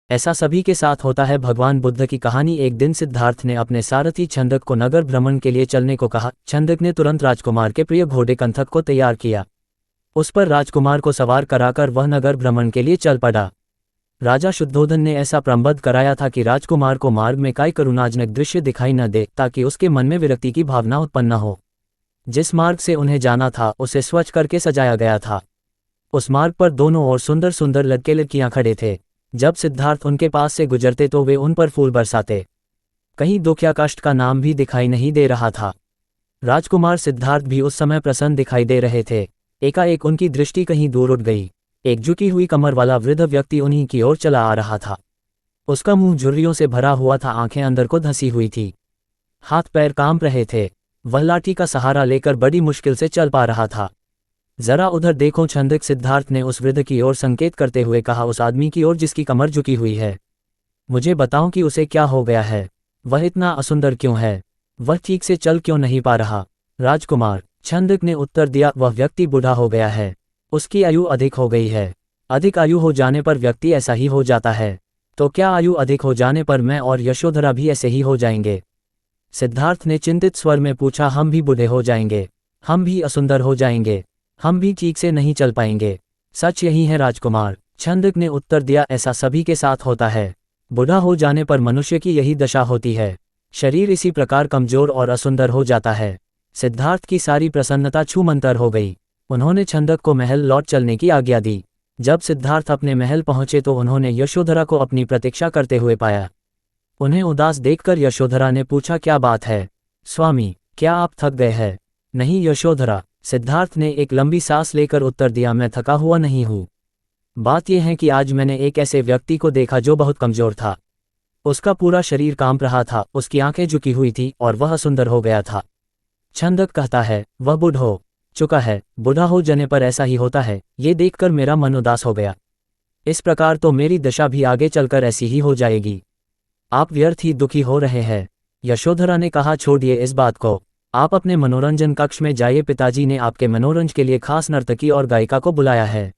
ऐसा सभी के साथ होता है। भगवान बुद्ध की कहानी। एक दिन सिद्धार्थ ने अपने सारथी छंदक को नगर भ्रमण के लिए चलने को कहा। छंदक ने तुरंत राजकुमार के प्रिय घोड़े कंथक को तैयार किया। उस पर राजकुमार को सवार कराकर वह नगर भ्रमण के लिए चल पड़ा। राजा शुद्धोधन ने ऐसा प्रबंध कराया था कि राजकुमार को मार्ग में कोई करुणाजनक दृश्य दिखाई न दे, ताकि उसके मन में विरक्ति की भावना उत्पन्न न हो। जिस मार्ग से उन्हें जाना था उसे स्वच्छ करके सजाया गया था। उस मार्ग पर दोनों ओर सुंदर सुंदर लड़के लड़कियां खड़े थे। जब सिद्धार्थ उनके पास से गुजरते तो वे उन पर फूल बरसाते। कहीं दुख या कष्ट का नाम भी दिखाई नहीं दे रहा था। राजकुमार सिद्धार्थ भी उस समय प्रसन्न दिखाई दे रहे थे। एकाएक उनकी दृष्टि कहीं दूर उठ गई। एक झुकी हुई कमर वाला वृद्ध व्यक्ति उन्हीं की ओर चला आ रहा था। उसका मुंह झुर्रियों से भरा हुआ था, आंखें अंदर को धंसी हुई थी, हाथ पैर कांप रहे थे। वह लाठी का सहारा लेकर बड़ी मुश्किल से चल पा रहा था। जरा उधर देखो छंदक, सिद्धार्थ ने उस वृद्ध की ओर संकेत करते हुए कहा, उस आदमी की ओर जिसकी कमर झुकी हुई है। मुझे बताओ कि उसे क्या हो गया है, वह इतना असुंदर क्यों है, वह ठीक से चल क्यों नहीं पा रहा। राजकुमार, छंदक ने उत्तर दिया, वह व्यक्ति बूढ़ा हो गया है, उसकी आयु अधिक हो गई है। अधिक आयु हो जाने पर व्यक्ति ऐसा ही हो जाता है। तो क्या आयु अधिक हो जाने पर मैं और यशोधरा भी ऐसे ही हो जाएंगे? सिद्धार्थ ने चिंतित स्वर में पूछा, हम भी बूढ़े हो जाएंगे, हम भी असुंदर हो जाएंगे, हम भी ठीक से नहीं चल पाएंगे। सच यही है राजकुमार, छंदक ने उत्तर दिया, ऐसा सभी के साथ होता है। बूढ़ा हो जाने पर मनुष्य की यही दशा होती है। शरीर इसी प्रकार कमजोर और असुंदर हो जाता है। सिद्धार्थ की सारी प्रसन्नता छूमंतर हो गई। उन्होंने छंदक को महल लौट चलने की आज्ञा दी। जब सिद्धार्थ अपने महल पहुंचे तो उन्होंने यशोधरा को अपनी प्रतीक्षा करते हुए पाया। उन्हें उदास देखकर यशोधरा ने पूछा, क्या बात है स्वामी, क्या आप थक गए हैं? नहीं यशोधरा, सिद्धार्थ ने एक लंबी सांस लेकर उत्तर दिया, मैं थका हुआ नहीं हूँ। बात यह है कि आज मैंने एक ऐसे व्यक्ति को देखा जो बहुत कमजोर था। उसका पूरा शरीर कांप रहा था, उसकी आंखें झुकी हुई थी और वह सुंदर हो गया था। छंदक कहता है, वह बूढ़ा हो चुका है। बूढ़ा हो जाने पर ऐसा ही होता है। ये देखकर मेरा मन उदास हो गया। इस प्रकार तो मेरी दशा भी आगे चलकर ऐसी ही हो जाएगी। आप व्यर्थ ही दुखी हो रहे हैं। यशोधरा ने कहा, छोड़िए इस बात को, आप अपने मनोरंजन कक्ष में जाइए, पिताजी ने आपके मनोरंजन के लिए खास नर्तकी और गायिका को बुलाया है।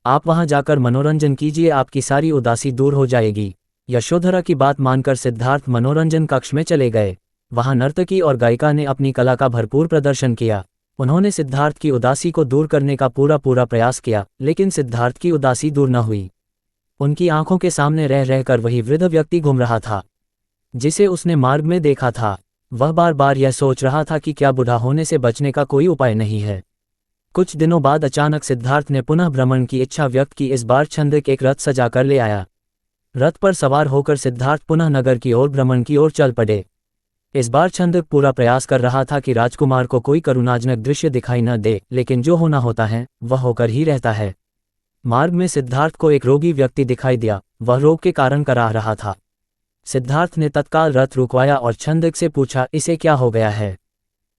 आप वहां जाकर मनोरंजन कीजिए, आपकी सारी उदासी दूर हो जाएगी। यशोधरा की बात मानकर सिद्धार्थ मनोरंजन कक्ष में चले गए। वहां नर्तकी और गायिका ने अपनी कला का भरपूर प्रदर्शन किया। उन्होंने सिद्धार्थ की उदासी को दूर करने का पूरा प्रयास किया, लेकिन सिद्धार्थ की उदासी दूर न हुई। उनकी आंखों के सामने रह रहकर वही वृद्ध व्यक्ति घूम रहा था जिसे उसने मार्ग में देखा था। वह बार बार यह सोच रहा था कि क्या बूढ़ा होने से बचने का कोई उपाय नहीं है। कुछ दिनों बाद अचानक सिद्धार्थ ने पुनः भ्रमण की इच्छा व्यक्त की। इस बार छंदक एक रथ सजाकर ले आया। रथ पर सवार होकर सिद्धार्थ पुनः नगर की ओर भ्रमण की ओर चल पड़े। इस बार छंदक पूरा प्रयास कर रहा था कि राजकुमार को कोई करुणाजनक दृश्य दिखाई न दे, लेकिन जो होना होता है वह होकर ही रहता है। मार्ग में सिद्धार्थ को एक रोगी व्यक्ति दिखाई दिया। वह रोग के कारण कराह रहा था। सिद्धार्थ ने तत्काल रथ रुकवाया और छंदक से पूछा, इसे क्या हो गया है,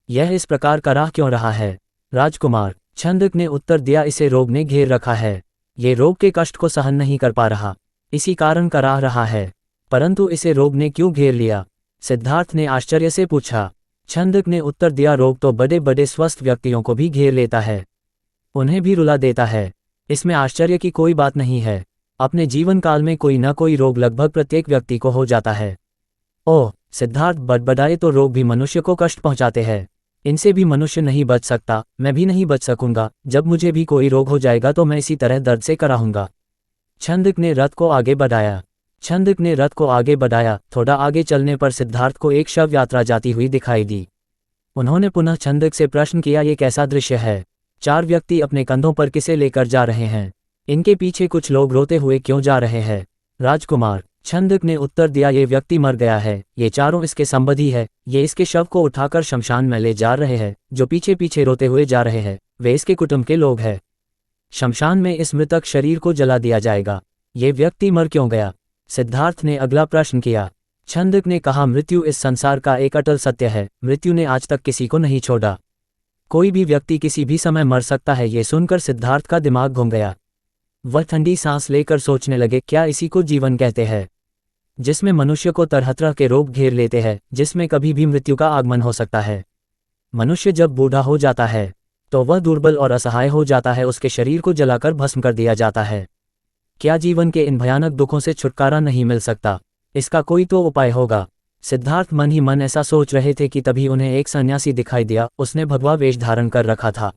यह इस प्रकार कराह क्यों रहा है? राजकुमार, छंदक ने उत्तर दिया, इसे रोग ने घेर रखा है। ये रोग के कष्ट को सहन नहीं कर पा रहा, इसी कारण कराह रहा है। परंतु इसे रोग ने क्यों घेर लिया? सिद्धार्थ ने आश्चर्य से पूछा। छंदक ने उत्तर दिया, रोग तो बड़े बड़े स्वस्थ व्यक्तियों को भी घेर लेता है, उन्हें भी रुला देता है। इसमें आश्चर्य की कोई बात नहीं है। अपने जीवन काल में कोई न कोई रोग लगभग प्रत्येक व्यक्ति को हो जाता है। ओह, सिद्धार्थ बड़बड़ाए, तो रोग भी मनुष्य को कष्ट पहुंचाते हैं। इनसे भी मनुष्य नहीं बच सकता, मैं भी नहीं बच सकूंगा। जब मुझे भी कोई रोग हो जाएगा तो मैं इसी तरह दर्द से कराहूंगा। छंदक ने रथ को आगे बढ़ाया। थोड़ा आगे चलने पर सिद्धार्थ को एक शव यात्रा जाती हुई दिखाई दी। उन्होंने पुनः छंदक से प्रश्न किया, ये कैसा दृश्य है? 4 व्यक्ति अपने कंधों पर किसे लेकर जा रहे हैं? इनके पीछे कुछ लोग रोते हुए क्यों जा रहे हैं? राजकुमार, छंदक ने उत्तर दिया, ये व्यक्ति मर गया है, ये चारों इसके संबंधी है। ये इसके शव को उठाकर शमशान में ले जा रहे हैं। जो पीछे पीछे रोते हुए जा रहे हैं वे इसके कुटुंब के लोग हैं। शमशान में इस मृतक शरीर को जला दिया जाएगा। ये व्यक्ति मर क्यों गया? सिद्धार्थ ने अगला प्रश्न किया। छंदक ने कहा, मृत्यु इस संसार का एक अटल सत्य है। मृत्यु ने आज तक किसी को नहीं छोड़ा। कोई भी व्यक्ति किसी भी समय मर सकता है। ये सुनकर सिद्धार्थ का दिमाग घूम गया। वह ठंडी सांस लेकर सोचने लगे, क्या इसी को जीवन कहते हैं, जिसमें मनुष्य को तरह तरह के रोग घेर लेते हैं, जिसमें कभी भी मृत्यु का आगमन हो सकता है। मनुष्य जब बूढ़ा हो जाता है तो वह दुर्बल और असहाय हो जाता है। उसके शरीर को जलाकर भस्म कर दिया जाता है। क्या जीवन के इन भयानक दुखों से छुटकारा नहीं मिल सकता? इसका कोई तो उपाय होगा। सिद्धार्थ मन ही मन ऐसा सोच रहे थे कि तभी उन्हें एक सन्यासी दिखाई दिया। उसने भगवा वेश धारण कर रखा था।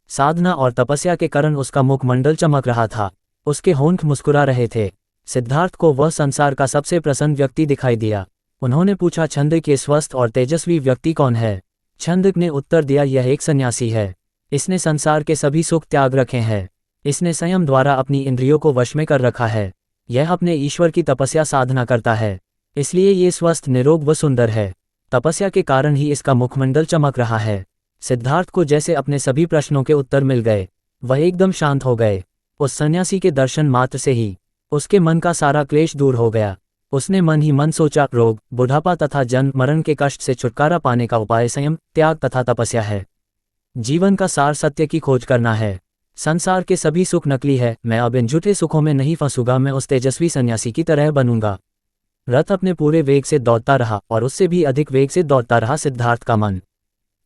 साधना और तपस्या के कारण उसका मुखमंडल चमक रहा था। उसके होंठ मुस्कुरा रहे थे। सिद्धार्थ को वह संसार का सबसे प्रसन्न व्यक्ति दिखाई दिया। उन्होंने पूछा, छंदक ये स्वस्थ और तेजस्वी व्यक्ति कौन है? छंदक ने उत्तर दिया, यह एक सन्यासी है। इसने संसार के सभी सुख त्याग रखे हैं। इसने संयम द्वारा अपनी इंद्रियों को वश में कर रखा है। यह अपने ईश्वर की तपस्या साधना करता है, इसलिए ये स्वस्थ, निरोग व सुंदर है। तपस्या के कारण ही इसका मुखमंडल चमक रहा है। सिद्धार्थ को जैसे अपने सभी प्रश्नों के उत्तर मिल गए। वह एकदम शांत हो गए। उस सन्यासी के दर्शन मात्र से ही उसके मन का सारा क्लेश दूर हो गया। उसने मन ही मन सोचा, रोग, बुढ़ापा तथा जन्म मरण के कष्ट से छुटकारा पाने का उपाय संयम, त्याग तथा तपस्या है। जीवन का सार सत्य की खोज करना है। संसार के सभी सुख नकली है। मैं अब इन झूठे सुखों में नहीं फंसूंगा। मैं उस तेजस्वी सन्यासी की तरह बनूंगा। रथ अपने पूरे वेग से दौड़ता रहा और उससे भी अधिक वेग से दौड़ता रहा सिद्धार्थ का मन।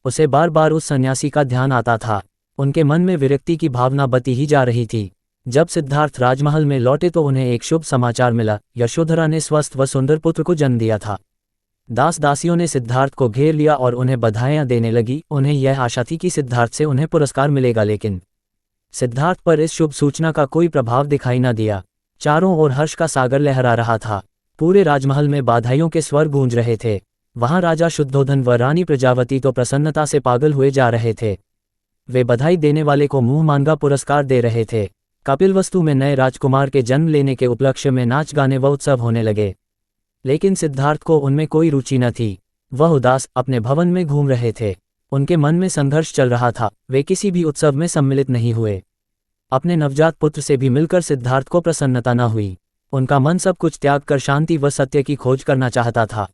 उसे बार बार उस सन्यासी का ध्यान आता था। उनके मन में विरक्ति की भावना बती ही जा रही थी। जब सिद्धार्थ राजमहल में लौटे तो उन्हें एक शुभ समाचार मिला। यशोधरा ने स्वस्थ व सुंदर पुत्र को जन्म दिया था। दास दासियों ने सिद्धार्थ को घेर लिया और उन्हें बधाइयां देने लगी। उन्हें यह आशा थी कि सिद्धार्थ से उन्हें पुरस्कार मिलेगा, लेकिन सिद्धार्थ पर इस शुभ सूचना का कोई प्रभाव दिखाई न दिया। चारों ओर हर्ष का सागर लहरा रहा था। पूरे राजमहल में बधाइयों के स्वर गूंज रहे थे। वहां राजा शुद्धोधन व रानी प्रजावती तो प्रसन्नता से पागल हुए जा रहे थे। वे बधाई देने वाले को मुंह मांगा पुरस्कार दे रहे थे। कपिलवस्तु में नए राजकुमार के जन्म लेने के उपलक्ष्य में नाच गाने व उत्सव होने लगे, लेकिन सिद्धार्थ को उनमें कोई रुचि न थी। वह उदास अपने भवन में घूम रहे थे। उनके मन में संघर्ष चल रहा था। वे किसी भी उत्सव में सम्मिलित नहीं हुए। अपने नवजात पुत्र से भी मिलकर सिद्धार्थ को प्रसन्नता न हुई। उनका मन सब कुछ त्याग कर शांति व सत्य की खोज करना चाहता था।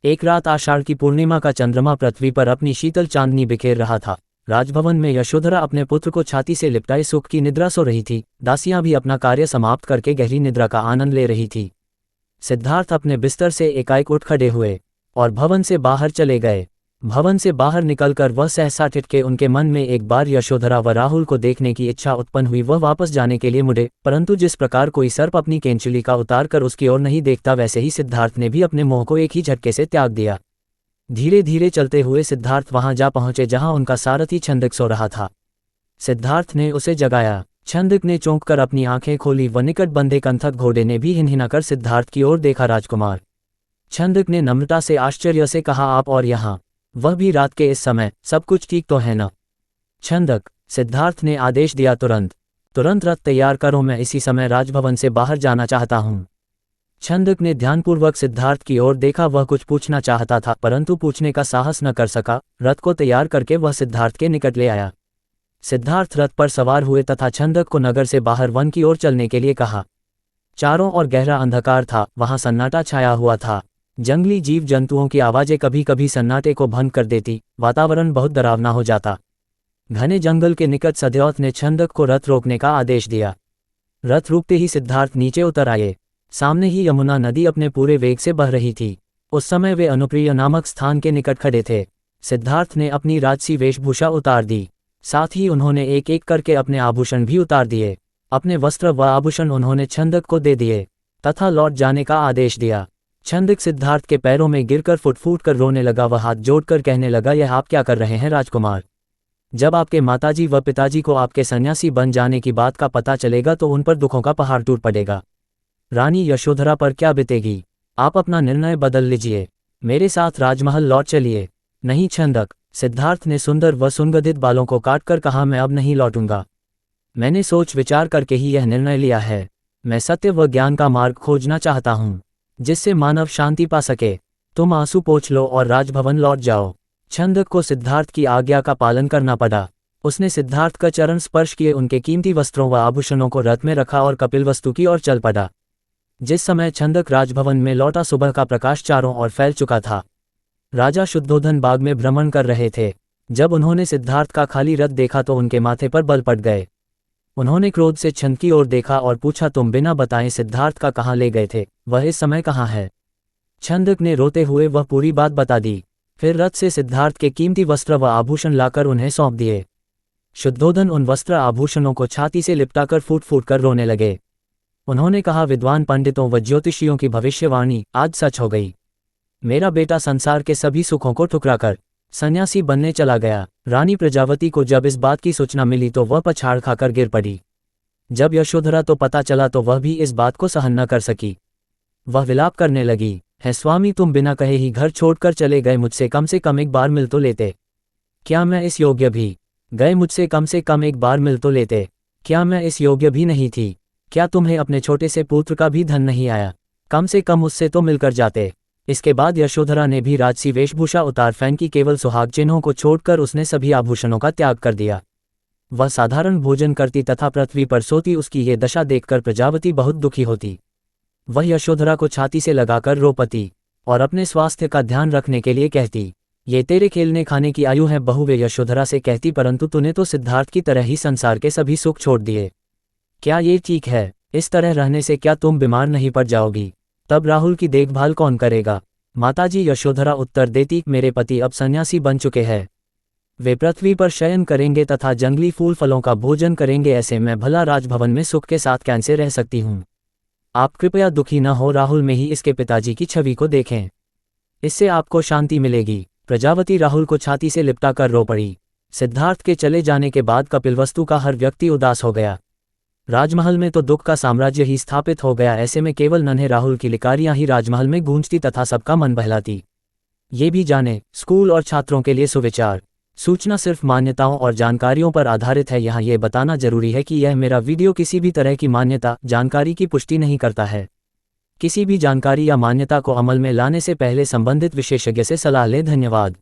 एक रात आषाढ़ की पूर्णिमा का चंद्रमा पृथ्वी पर अपनी शीतल चांदनी बिखेर रहा था। राजभवन में यशोधरा अपने पुत्र को छाती से लिपटाए सुख की निद्रा सो रही थी। दासियां भी अपना कार्य समाप्त करके गहरी निद्रा का आनंद ले रही थी। सिद्धार्थ अपने बिस्तर से एकाएक उठ खड़े हुए और भवन से बाहर चले गए। भवन से बाहर निकलकर वह सहसा ठिठके। उनके मन में एक बार यशोधरा व राहुल को देखने की इच्छा उत्पन्न हुई। वह वापस जाने के लिए मुड़े, परंतु जिस प्रकार कोई सर्प अपनी केंचुली का उतार कर उसकी ओर नहीं देखता, वैसे ही सिद्धार्थ ने भी अपने मोह को एक ही झटके से त्याग दिया। धीरे धीरे चलते हुए सिद्धार्थ वहां जा पहुंचे जहां उनका सारथी छंदक सो रहा था। सिद्धार्थ ने उसे जगाया। छंदक ने चौंक कर अपनी आंखें खोली व निकट बंधे कंथक घोड़े ने भी हिनहिनाकर सिद्धार्थ की ओर देखा। राजकुमार, छंदक ने नम्रता से आश्चर्य से कहा, आप और यहाँ, वह भी रात के इस समय, सब कुछ ठीक तो है न? छंदक, सिद्धार्थ ने आदेश दिया, तुरंत रथ तैयार करो। मैं इसी समय राजभवन से बाहर जाना चाहता हूँ। छंदक ने ध्यानपूर्वक सिद्धार्थ की ओर देखा। वह कुछ पूछना चाहता था, परंतु पूछने का साहस न कर सका। रथ को तैयार करके वह सिद्धार्थ के निकट ले आया। सिद्धार्थ रथ पर सवार हुए तथा छंदक को नगर से बाहर वन की ओर चलने के लिए कहा। चारों ओर गहरा अंधकार था। वहां सन्नाटा छाया हुआ था। जंगली जीव जंतुओं की आवाजें कभी कभी सन्नाटे को भंग कर देती। वातावरण बहुत डरावना हो जाता। घने जंगल के निकट सदैवत ने छंदक को रथ रोकने का आदेश दिया। रथ रुकते ही सिद्धार्थ नीचे उतर आए। सामने ही यमुना नदी अपने पूरे वेग से बह रही थी। उस समय वे अनुप्रिय नामक स्थान के निकट खड़े थे। सिद्धार्थ ने अपनी राजसी वेशभूषा उतार दी। साथ ही उन्होंने एक एक करके अपने आभूषण भी उतार दिए। अपने वस्त्र व आभूषण उन्होंने छंदक को दे दिए तथा लौट जाने का आदेश दिया। छंदक सिद्धार्थ के पैरों में गिरकर फुट फूट कर रोने लगा। वह हाथ जोड़कर कहने लगा, यह आप क्या कर रहे हैं राजकुमार? जब आपके माताजी व पिताजी को आपके सन्यासी बन जाने की बात का पता चलेगा तो उन पर दुखों का पहाड़ टूट पड़ेगा। रानी यशोधरा पर क्या बीतेगी? आप अपना निर्णय बदल लीजिए। मेरे साथ राजमहल लौट चलिए। नहीं छंदक, सिद्धार्थ ने सुंदर व सुगंधित बालों को काटकर कहा, मैं अब नहीं लौटूंगा। मैंने सोच विचार करके ही यह निर्णय लिया है। मैं सत्य व ज्ञान का मार्ग खोजना चाहता हूँ, जिससे मानव शांति पा सके। तुम आंसू पोंछ लो और राजभवन लौट जाओ। छंदक को सिद्धार्थ की आज्ञा का पालन करना पड़ा। उसने सिद्धार्थ का चरण स्पर्श किए, उनके कीमती वस्त्रों व आभूषणों को रथ में रखा और कपिलवस्तु की ओर चल पड़ा। जिस समय छंदक राजभवन में लौटा, सुबह का प्रकाश चारों ओर फैल चुका था। राजा शुद्धोधन बाग में भ्रमण कर रहे थे। जब उन्होंने सिद्धार्थ का खाली रथ देखा तो उनके माथे पर बल पड़ गए। उन्होंने क्रोध से छंद की ओर देखा और पूछा, तुम बिना बताए सिद्धार्थ का कहाँ ले गए थे? वह इस समय कहाँ है? छंदक ने रोते हुए वह पूरी बात बता दी। फिर रथ से सिद्धार्थ के कीमती वस्त्र व आभूषण लाकर उन्हें सौंप दिए। शुद्धोधन उन वस्त्र आभूषणों को छाती से लिपटाकर फूट फूट कर रोने लगे। उन्होंने कहा, विद्वान पंडितों व ज्योतिषियों की भविष्यवाणी आज सच हो गई। मेरा बेटा संसार के सभी सुखों को ठुकराकर सन्यासी बनने चला गया। रानी प्रजावती को जब इस बात की सूचना मिली तो वह पछाड़ खाकर गिर पड़ी। जब यशोधरा तो पता चला तो वह भी इस बात को सहन न कर सकी। वह विलाप करने लगी, है स्वामी, तुम बिना कहे ही घर छोड़कर चले गए, मुझसे कम से कम एक बार मिल तो लेते। क्या मैं इस योग्य भी? गए मुझसे कम से कम एक बार मिल तो लेते। क्या मैं इस योग्य भी नहीं थी? क्या तुम्हें अपने छोटे से पुत्र का भी धन नहीं आया? कम से कम उससे तो मिलकर जाते। इसके बाद यशोधरा ने भी राजसी वेशभूषा उतार फेंकी। केवल सुहाग चिन्हों को छोड़कर उसने सभी आभूषणों का त्याग कर दिया। वह साधारण भोजन करती तथा पृथ्वी पर सोती। उसकी ये दशा देखकर प्रजावती बहुत दुखी होती। वह यशोधरा को छाती से लगाकर रोपती और अपने स्वास्थ्य का ध्यान रखने के लिए कहती, ये तेरे खेलने खाने की आयु है बहू। वे यशोधरा से कहती, परंतु तूने तो सिद्धार्थ की तरह ही संसार के सभी सुख छोड़ दिए। क्या ये ठीक है? इस तरह रहने से क्या तुम बीमार नहीं पड़ जाओगी? तब राहुल की देखभाल कौन करेगा? माताजी यशोधरा उत्तर देती, मेरे पति अब सन्यासी बन चुके हैं। वे पृथ्वी पर शयन करेंगे तथा जंगली फूल फलों का भोजन करेंगे। ऐसे में भला राजभवन में सुख के साथ कैसे रह सकती हूँ? आप कृपया दुखी न हो, राहुल में ही इसके पिताजी की छवि को देखें, इससे आपको शांति मिलेगी। प्रजावती राहुल को छाती से लिपटा कर रो पड़ी। सिद्धार्थ के चले जाने के बाद कपिलवस्तु का हर व्यक्ति उदास हो गया। राजमहल में तो दुख का साम्राज्य ही स्थापित हो गया। ऐसे में केवल नन्हे राहुल की लिकारियां ही राजमहल में गूंजती तथा सबका मन बहलाती। ये भी जाने, स्कूल और छात्रों के लिए सुविचार सूचना सिर्फ मान्यताओं और जानकारियों पर आधारित है। यहाँ ये बताना जरूरी है कि यह मेरा वीडियो किसी भी तरह की मान्यता जानकारी की पुष्टि नहीं करता है। किसी भी जानकारी या मान्यता को अमल में लाने से पहले संबंधित विशेषज्ञ से सलाह लें। धन्यवाद।